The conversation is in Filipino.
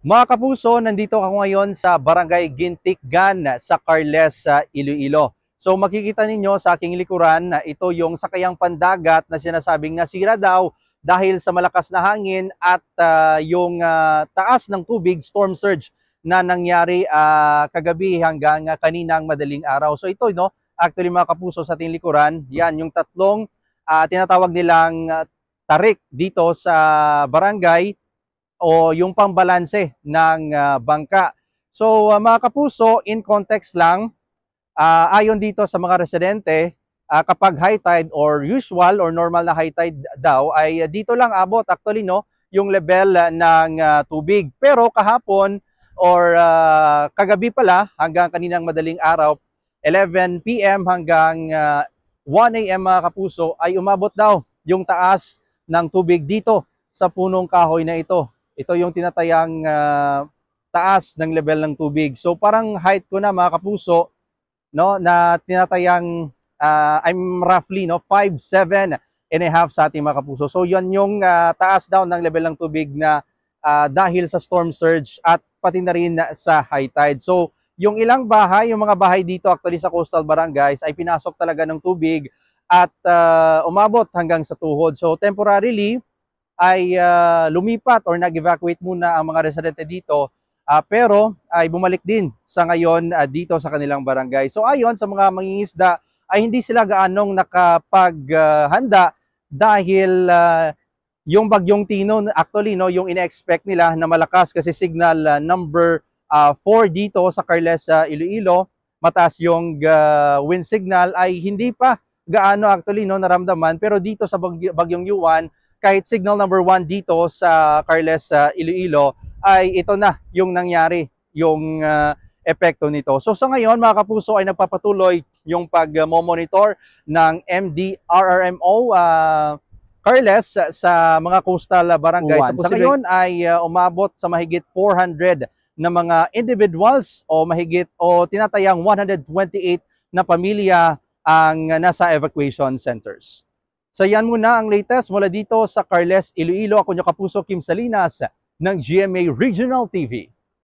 Mga kapuso, nandito ako ngayon sa Barangay Gintikgan sa Carles, Iloilo. So makikita ninyo sa aking likuran na ito yung sakayang pandagat na sinasabing nasira daw dahil sa malakas na hangin at yung taas ng tubig, storm surge na nangyari kagabi hanggang kaninang madaling araw. So ito, no, actually mga kapuso sa ating likuran, yan yung tatlong tinatawag nilang tarik dito sa barangay o yung pambalanse ng bangka. So mga kapuso, in context lang, ayon dito sa mga residente, kapag high tide or usual or normal na high tide daw ay dito lang abot actually, no, yung level ng tubig. Pero kahapon or kagabi pala hanggang kaninang madaling araw, 11 p.m. hanggang 1 a.m. mga kapuso ay umabot daw yung taas ng tubig dito sa punong kahoy na ito. Ito yung tinatayang taas ng level ng tubig. So parang height ko na mga kapuso, no, na tinatayang I'm roughly, no, 5'7.5" sa ating mga kapuso. So yan yung taas daw ng level ng tubig na dahil sa storm surge at pati na rin sa high tide. So yung ilang bahay, yung mga bahay dito actually sa coastal barangays ay pinasok talaga ng tubig at umabot hanggang sa tuhod. So temporarily ay lumipat or nag-evacuate muna ang mga residente dito, pero ay bumalik din sa ngayon dito sa kanilang barangay. So ayon sa mga mangingisda ay hindi sila gaanong nakapaghanda dahil yung bagyong Tino actually, no, yung ina-expect nila na malakas kasi signal number 4 dito sa Carles, Iloilo, mataas yung wind signal ay hindi pa gaano actually, no, naramdaman, pero dito sa bagyong Yuan kahit signal number 1 dito sa Carles, Iloilo, ay ito na yung nangyari, yung epekto nito. So sa ngayon mga kapuso ay nagpapatuloy yung pag-monitor ng MDRRMO Carles sa mga coastal barangays. Sa ngayon ay umabot sa mahigit 400 na mga individuals o mahigit o tinatayang 128 na pamilya ang nasa evacuation centers. So yan muna ang latest mula dito sa Carles, Iloilo. Ako nyo kapuso Kim Salinas ng GMA Regional TV.